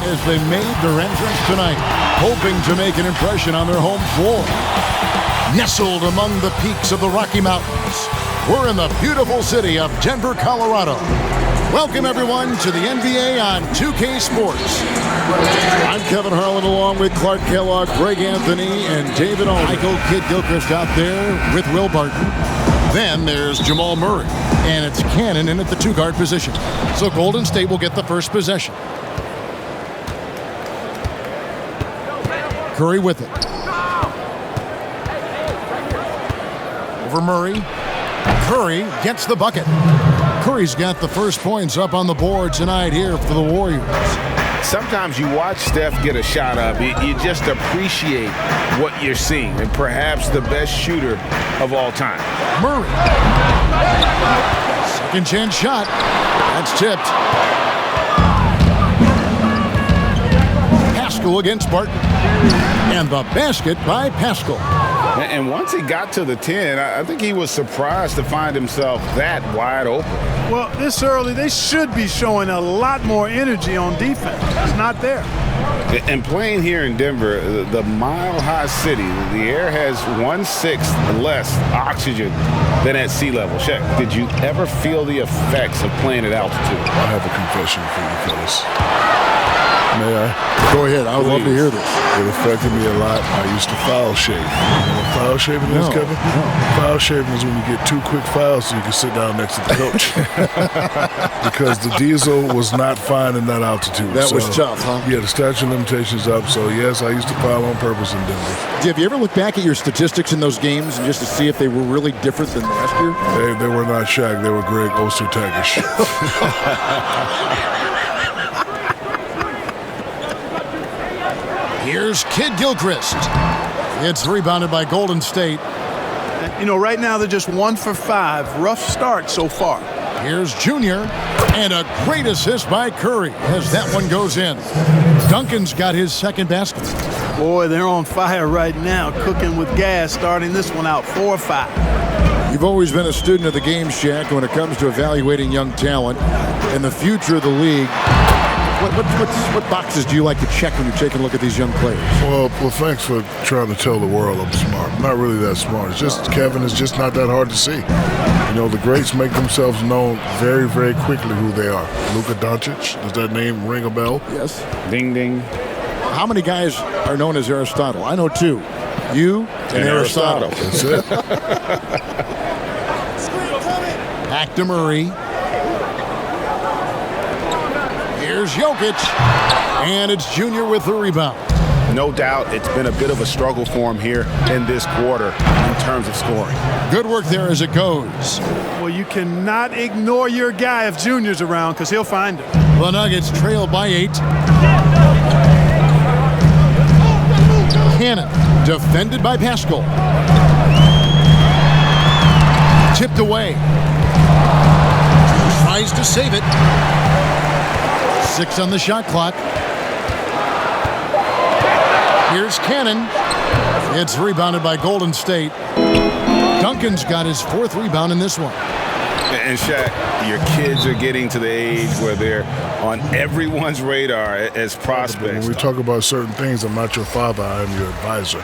as they made their entrance tonight, hoping to make an impression on their home floor. Nestled among the peaks of the Rocky Mountains, we're in the beautiful city of Denver, Colorado. Welcome, everyone, to the NBA on 2K Sports. I'm Kevin Harlan, along with Clark Kellogg, Greg Anthony, and David Alden. Michael Kid Gilchrist out there with Will Barton. Then there's Jamal Murray, and it's Cannon in at the two-guard position. So Golden State will get the first possession. Curry with it. Over Murray. Curry gets the bucket. Curry's got the first points up on the board tonight here for the Warriors. Sometimes you watch Steph get a shot up, you just appreciate what you're seeing, and perhaps the best shooter of all time. Murray. Second chance shot. That's tipped. Pascal against Barton. And the basket by Pascal. And once he got to the 10, I think he was surprised to find himself that wide open. Well, this early, they should be showing a lot more energy on defense. It's not there. And playing here in Denver, the mile-high city, the air has 1/6 less oxygen than at sea level. Shaq, did you ever feel the effects of playing at altitude? I have a confession for you fellas. May I? Go ahead. I would love to hear this. It affected me a lot. I used to foul shave. You know what foul shaving is, Kevin? No. Foul shaving is when you get 2 quick fouls so you can sit down next to the coach. Because the diesel was not fine in that altitude. That was tough, huh? Yeah, the statute of limitations up. So, yes, I used to foul on purpose in Denver. Have you ever looked back at your statistics in those games and just to see if they were really different than last year? They were not Shaq. They were Greg Ostertagish. Here's Kid Gilchrist. It's rebounded by Golden State. You know, right now they're just 1 for 5. Rough start so far. Here's Junior. And a great assist by Curry as that one goes in. Duncan's got his second basket. Boy, they're on fire right now, cooking with gas, starting this one out 4-5. You've always been a student of the game, Shaq, when it comes to evaluating young talent and the future of the league. What boxes do you like to check when you're taking a look at these young players? Well, thanks for trying to tell the world I'm smart. I'm not really that smart. It's just, Kevin, it's just not that hard to see. You know, the greats make themselves known very, very quickly who they are. Luka Doncic, does that name ring a bell? Yes. Ding, ding. How many guys are known as Aristotle? I know 2. You and Aristotle. That's it. Back to Murray. Here's Jokic, and it's Junior with the rebound. No doubt it's been a bit of a struggle for him here in this quarter in terms of scoring. Good work there as it goes. Well, you cannot ignore your guy if Junior's around because he'll find it. The Nuggets trail by 8. Cannon, defended by Pascal. Tipped away. Tries to save it. 6 on the shot clock. Here's Cannon. It's rebounded by Golden State. Duncan's got his 4th rebound in this one. And Shaq, your kids are getting to the age where they're on everyone's radar as prospects. When we talk about certain things, I'm not your father, I am your advisor.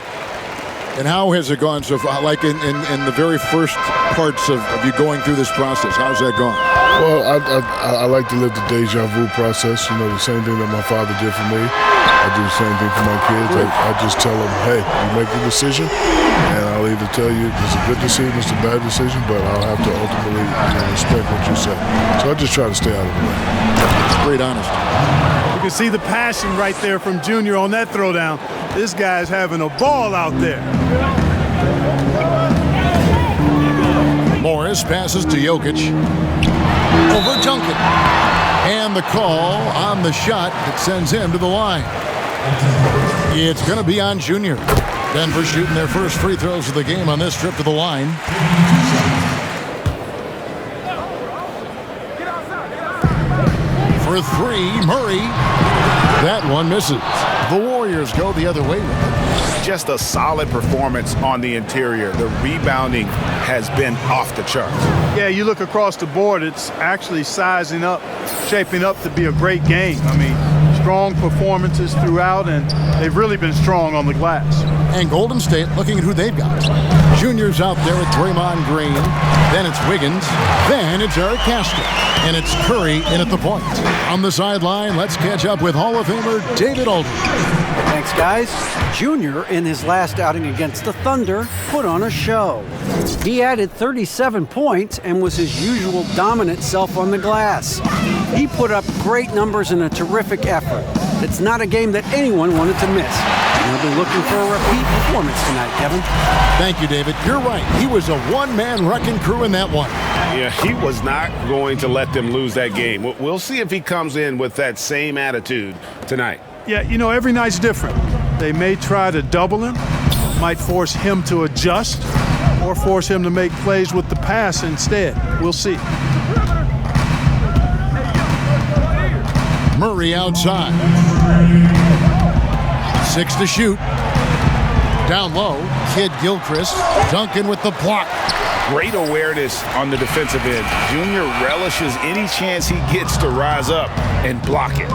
And how has it gone so far? Like in the very first parts of you going through this process, how's that gone? Well, I like to live the deja vu process. You know, the same thing that my father did for me. I do the same thing for my kids. I just tell them, hey, you make the decision, and I'll either tell you it's a good decision, it's a bad decision, but I'll have to ultimately respect what you say. So I just try to stay out of the way. It's great honesty. You can see the passion right there from Junior on that throwdown. This guy's having a ball out there. Morris passes to Jokic. Over Duncan. And the call on the shot that sends him to the line. It's going to be on Junior. Denver shooting their first free throws of the game on this trip to the line. For 3, Murray. That one misses. The Warriors go the other way with it. Just a solid performance on the interior. The rebounding has been off the charts. Yeah, you look across the board, it's actually sizing up, shaping up to be a great game. I mean, strong performances throughout, and they've really been strong on the glass. And Golden State looking at who they've got. Junior's out there with Draymond Green. Then it's Wiggins. Then it's Eric Castro. And it's Curry in at the point. On the sideline, let's catch up with Hall of Famer David Aldridge. Thanks, guys. Junior, in his last outing against the Thunder, put on a show. He added 37 points and was his usual dominant self on the glass. He put up great numbers in a terrific effort. It's not a game that anyone wanted to miss. And they'll be looking for a repeat performance tonight, Kevin. Thank you, David. You're right. He was a one-man wrecking crew in that one. Yeah, he was not going to let them lose that game. We'll see if he comes in with that same attitude tonight. Yeah, you know, every night's different. They may try to double him, might force him to adjust, or force him to make plays with the pass instead. We'll see. Murray outside. 6 to shoot. Down low, Kid Gilchrist. Duncan with the block. Great awareness on the defensive end. Junior relishes any chance he gets to rise up and block it.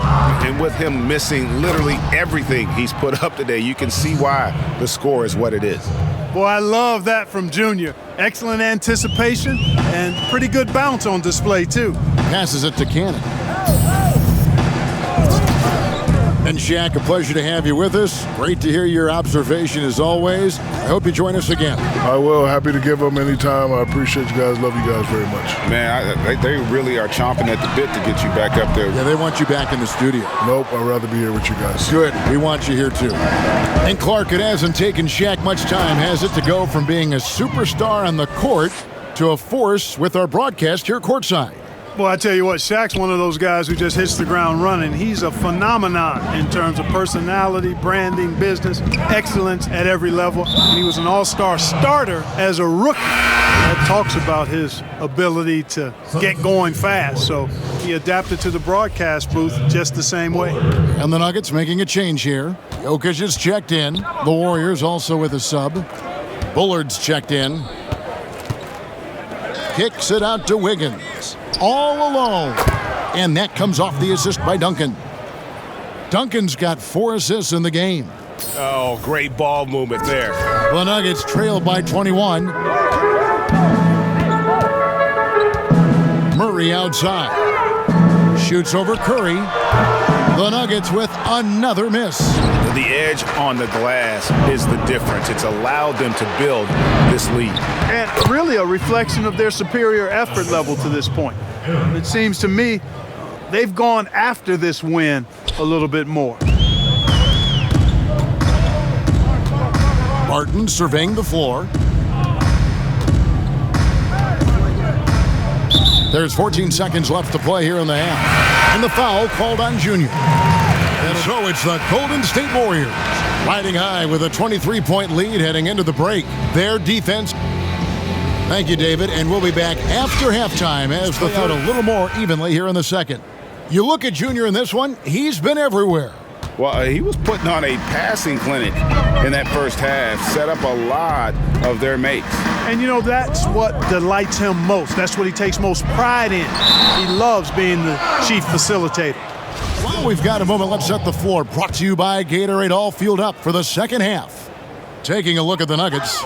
And with him missing literally everything he's put up today, you can see why the score is what it is. Boy, I love that from Junior. Excellent anticipation and pretty good bounce on display, too. Passes it to Cannon. And Shaq, a pleasure to have you with us. Great to hear your observation as always. I hope you join us again. I will. Happy to give them anytime. I appreciate you guys. Love you guys very much. Man, they really are chomping at the bit to get you back up there. Yeah, they want you back in the studio. Nope, I'd rather be here with you guys. Good. We want you here, too. And Clark, it hasn't taken Shaq much time, has it, to go from being a superstar on the court to a force with our broadcast here courtside? Well, I tell you what, Shaq's one of those guys who just hits the ground running. He's a phenomenon in terms of personality, branding, business, excellence at every level. He was an all-star starter as a rookie. That talks about his ability to get going fast. So he adapted to the broadcast booth just the same way. And the Nuggets making a change here. Jokic is checked in. The Warriors also with a sub. Bullard's checked in. Kicks it out to Wiggins. All alone. And that comes off the assist by Duncan. Duncan's got 4 assists in the game. Oh, great ball movement there. The Nuggets trail by 21. Murray outside. Shoots over Curry. The Nuggets with another miss. The edge on the glass is the difference. It's allowed them to build this lead. And really a reflection of their superior effort level to this point. It seems to me they've gone after this win a little bit more. Martin surveying the floor. There's 14 seconds left to play here in the half. And the foul called on Junior. And so it's the Golden State Warriors riding high with a 23-point lead heading into the break. Their defense. Thank you, David. And we'll be back after halftime as they out a little more evenly here in the second. You look at Junior in this one, he's been everywhere. Well, he was putting on a passing clinic in that first half, set up a lot of their mates. And, you know, that's what delights him most. That's what he takes most pride in. He loves being the chief facilitator. Well, we've got a moment. Let's set the floor. Brought to you by Gatorade, all fueled up for the second half. Taking a look at the Nuggets,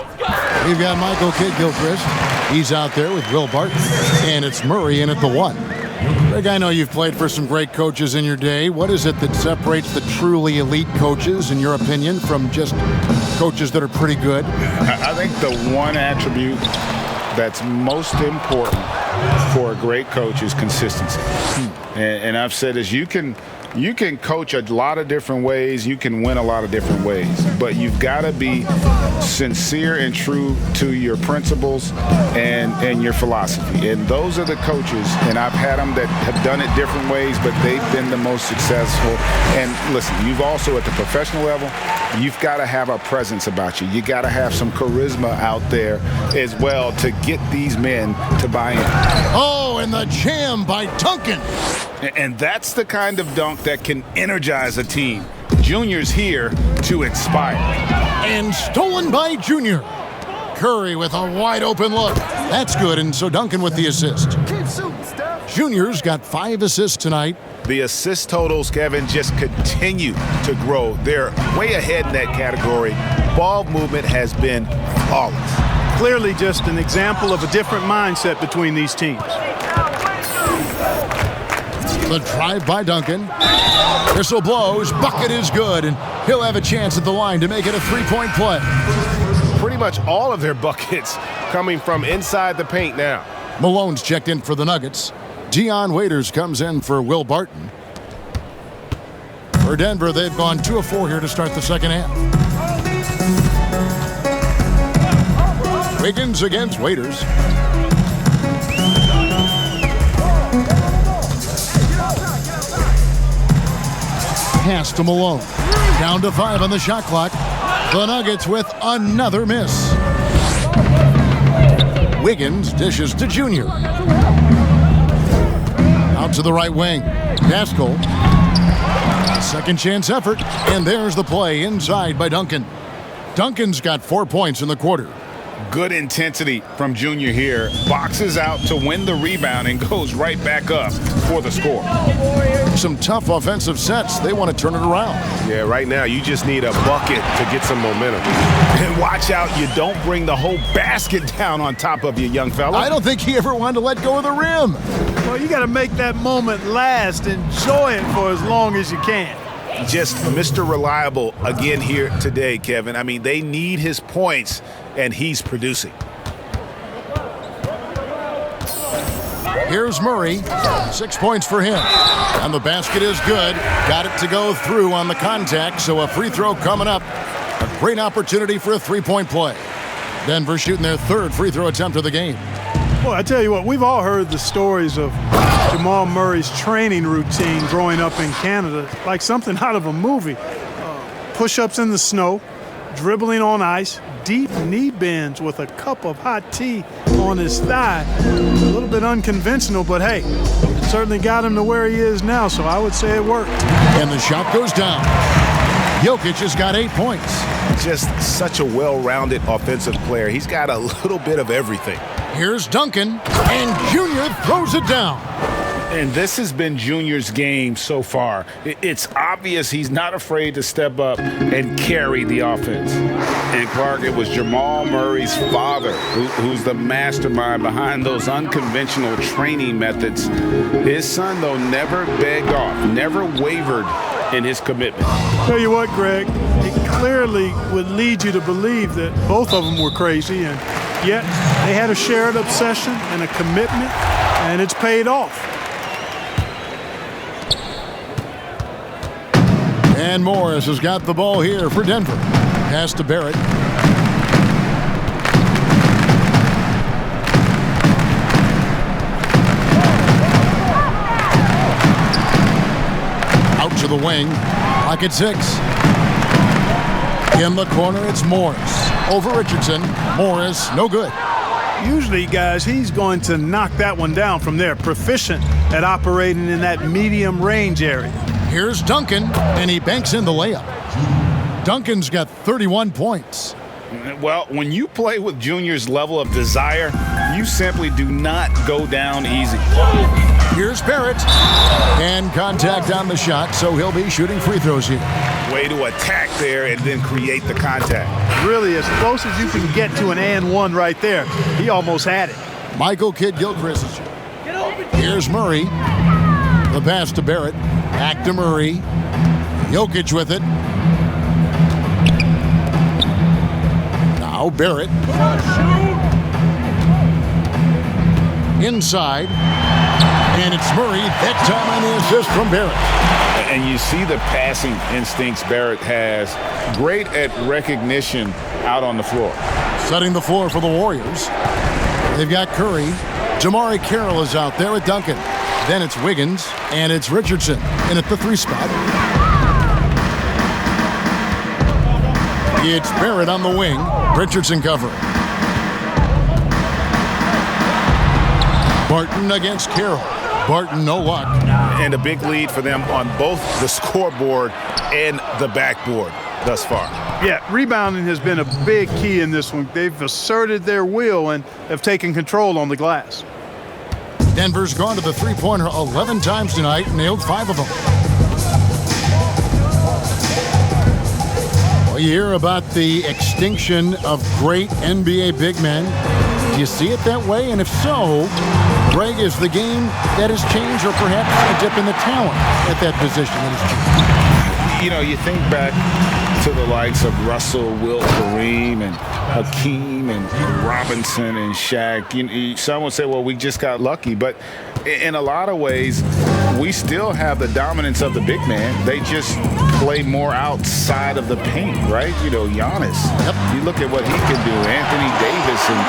we've got Michael Kidd-Gilchrist. He's out there with Will Barton. And it's Murray in at the 1. Greg, I know you've played for some great coaches in your day. What is it that separates the truly elite coaches, in your opinion, from just coaches that are pretty good? I think the one attribute that's most important for a great coach is consistency. And I've said this, you can coach a lot of different ways, you can win a lot of different ways, but you've got to be sincere and true to your principles and your philosophy. And those are the coaches, and I've had them that have done it different ways, but they've been the most successful. And listen, you've also at the professional level, you've got to have a presence about you. You got to have some charisma out there as well to get these men to buy in. Oh, and the jam by Duncan. And that's the kind of dunk that can energize a team. Junior's here to inspire. And stolen by Junior. Curry with a wide open look. That's good, and so Duncan with the assist. Junior's got 5 assists tonight. The assist totals, Kevin, just continue to grow. They're way ahead in that category. Ball movement has been flawless. Clearly just an example of a different mindset between these teams. The drive by Duncan. Whistle blows. Bucket is good, and he'll have a chance at the line to make it a three-point play. Pretty much all of their buckets coming from inside the paint now. Malone's checked in for the Nuggets. Dion Waiters comes in for Will Barton. For Denver, they've gone 2 of 4 here to start the second half. Wiggins against Waiters. Pass to Malone. Down to 5 on the shot clock. The Nuggets with another miss. Wiggins dishes to Junior. Out to the right wing. Gaskell. Second chance effort. And there's the play inside by Duncan. Duncan's got 4 points in the quarter. Good intensity from Junior here. Boxes out to win the rebound and goes right back up for the score. Some tough offensive sets. They want to turn it around. Yeah, right now you just need a bucket to get some momentum. And watch out, you don't bring the whole basket down on top of you, young fella. I don't think he ever wanted to let go of the rim. Well, you got to make that moment last. Enjoy it for as long as you can. Just Mr. Reliable again here today, Kevin. I mean, they need his points, and he's producing. Here's Murray. 6 points for him. And the basket is good. Got it to go through on the contact, so a free throw coming up. A great opportunity for a three-point play. Denver shooting their 3rd free throw attempt of the game. Well, I tell you what, we've all heard the stories of Jamal Murray's training routine growing up in Canada, like something out of a movie. Push-ups in the snow, dribbling on ice, deep knee bends with a cup of hot tea on his thigh. A little bit unconventional, but hey, it certainly got him to where he is now, so I would say it worked. And the shot goes down. Jokic has got 8 points. Just such a well-rounded offensive player. He's got a little bit of everything. Here's Duncan, and Junior throws it down. And this has been Junior's game so far. It's obvious he's not afraid to step up and carry the offense. And Clark, it was Jamal Murray's father who's the mastermind behind those unconventional training methods. His son, though, never begged off, never wavered in his commitment. Tell you what, Greg, it clearly would lead you to believe that both of them were crazy, and yet they had a shared obsession and a commitment, and it's paid off. And Morris has got the ball here for Denver. Pass to Barrett. Out to the wing. Pocket 6. In the corner, it's Morris. Over Richardson. Morris, no good. Usually, guys, he's going to knock that one down from there. Proficient at operating in that medium range area. Here's Duncan, and he banks in the layup. Duncan's got 31 points. Well, when you play with Junior's level of desire, you simply do not go down easy. Here's Barrett. And contact on the shot, so he'll be shooting free throws here. Way to attack there and then create the contact. Really, as close as you can get to an and one right there. He almost had it. Michael Kidd-Gilchrist. Here's Murray. The pass to Barrett. Back to Murray. Jokic with it. Now Barrett. Inside. And it's Murray. That time on the assist from Barrett. And you see the passing instincts Barrett has. Great at recognition out on the floor. Setting the floor for the Warriors. They've got Curry. Jamari Carroll is out there with Duncan. Then it's Wiggins, and it's Richardson in at the 3 spot. It's Barrett on the wing. Richardson covering. Barton against Carroll. Barton, no luck. And a big lead for them on both the scoreboard and the backboard thus far. Yeah, rebounding has been a big key in this one. They've asserted their will and have taken control on the glass. Denver's gone to the three-pointer 11 times tonight, nailed 5 of them. Well, you hear about the extinction of great NBA big men. Do you see it that way? And if so, Greg, is the game that has changed, or perhaps a dip in the talent at that position that has changed? You know, you think back to the likes of Russell, Wilt, Kareem, and Hakeem, and Robinson, and Shaq. Some would say, well, we just got lucky. But in a lot of ways, we still have the dominance of the big man. They just play more outside of the paint, right? You know, Giannis. Yep. You look at what he can do. Anthony Davis and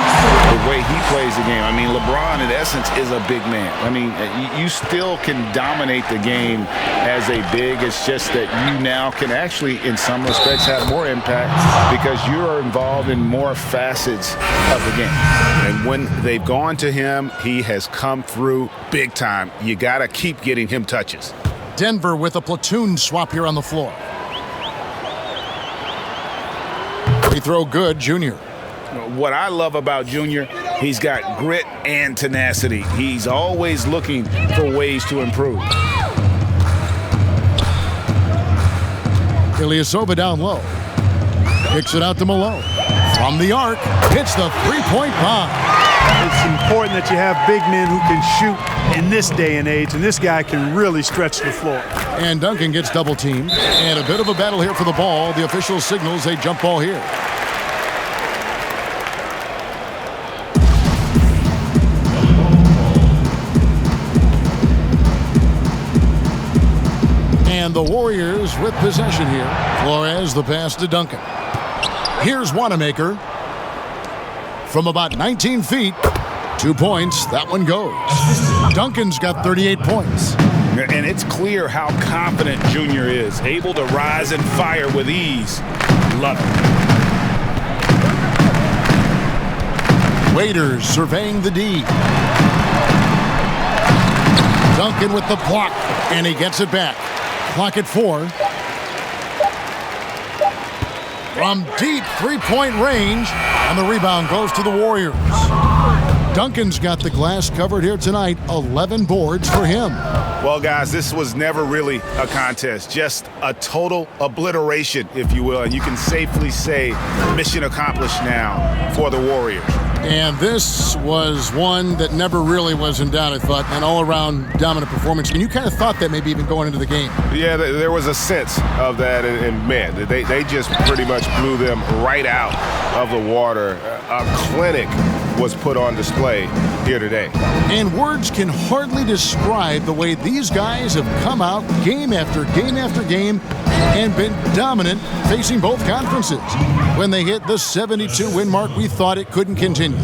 the way he plays the game. I mean, LeBron, in essence, is a big man. I mean, you still can dominate the game as a big. It's just that you now can actually, in some respects, have more impact because you are involved in more facets of the game. And when they've gone to him, he has come through big time. You got to keep getting him touches. Denver with a platoon swap here on the floor. Free throw good, Junior. What I love about Junior, he's got grit and tenacity. He's always looking for ways to improve. Ilyasova down low. Kicks it out to Malone. From the arc, hits the three-point bomb. It's important that you have big men who can shoot in this day and age, and this guy can really stretch the floor. And Duncan gets double-teamed. And a bit of a battle here for the ball. The official signals a jump ball here. And the Warriors with possession here. Flores the pass to Duncan. Here's Wanamaker. From about 19 feet, 2 points, that one goes. Duncan's got 38 points. And it's clear how confident Junior is. Able to rise and fire with ease. Love it. Waiters surveying the D. Duncan with the block, and he gets it back. Clock at 4. From deep three-point range, and the rebound goes to the Warriors. Duncan's got the glass covered here tonight. 11 boards for him. Well, guys, this was never really a contest, just a total obliteration, if you will. And you can safely say mission accomplished now for the Warriors. And this was one that never really was in doubt, I thought, an all-around dominant performance. And you kind of thought that maybe even going into the game. Yeah, there was a sense of that, and man, they just pretty much blew them right out of the water. A clinic was put on display here today. And words can hardly describe the way these guys have come out game after game after game and been dominant facing both conferences. When they hit the 72-win mark, we thought it couldn't continue.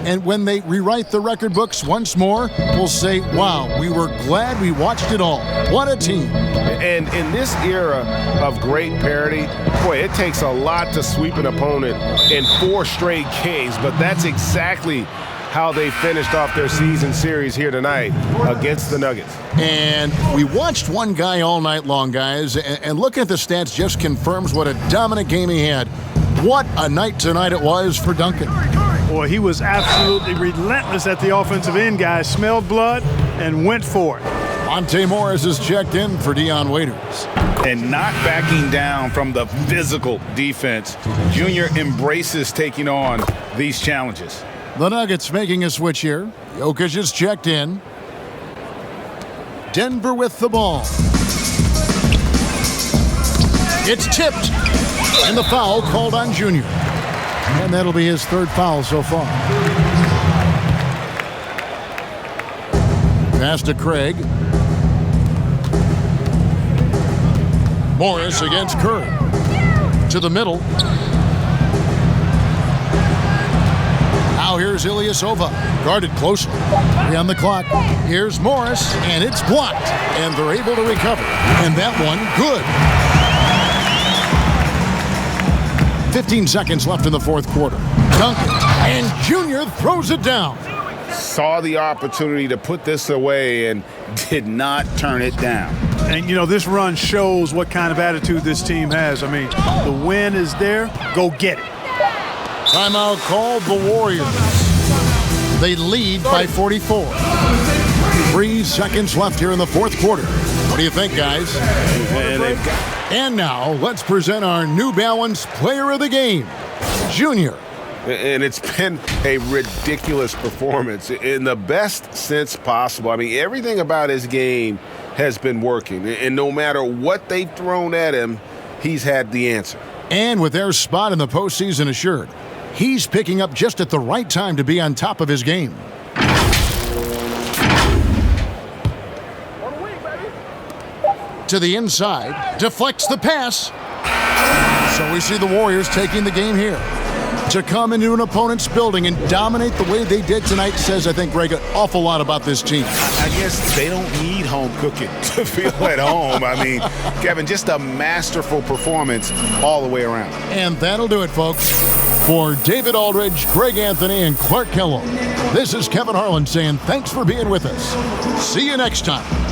And when they rewrite the record books once more, we'll say, wow, we were glad we watched it all. What a team. And in this era of great parity, boy, it takes a lot to sweep an opponent in 4 straight games, but that's exactly how they finished off their season series here tonight against the Nuggets. And we watched one guy all night long, guys, and looking at the stats just confirms what a dominant game he had. What a night tonight it was for Duncan. Boy, he was absolutely relentless at the offensive end, guys. Smelled blood and went for it. Monte Morris is checked in for Dion Waiters. And not backing down from the physical defense, Junior embraces taking on these challenges. The Nuggets making a switch here. Jokic is checked in. Denver with the ball. It's tipped. And the foul called on Junior. And that'll be his 3rd foul so far. Pass to Craig. Morris against Curry. To the middle. Now here's Ilyasova. Guarded closely. 3 on the clock. Here's Morris, and it's blocked. And they're able to recover. And that one, good. 15 seconds left in the 4th quarter. Duncan, and Junior throws it down. Saw the opportunity to put this away and did not turn it down. And, you know, this run shows what kind of attitude this team has. I mean, the win is there. Go get it. Timeout called the Warriors. They lead by 44. 3 seconds left here in the fourth quarter. What do you think, guys? And now, let's present our New Balance Player of the Game, Junior. And it's been a ridiculous performance in the best sense possible. I mean, everything about his game has been working. And no matter what they've thrown at him, he's had the answer. And with their spot in the postseason assured, he's picking up just at the right time to be on top of his game. To the inside, deflects the pass. So we see the Warriors taking the game here. To come into an opponent's building and dominate the way they did tonight says, I think, Greg, an awful lot about this team. I guess they don't need home cooking to feel at home. I mean, Kevin, just a masterful performance all the way around. And that'll do it, folks. For David Aldridge, Greg Anthony, and Clark Kellogg, this is Kevin Harlan saying thanks for being with us. See you next time.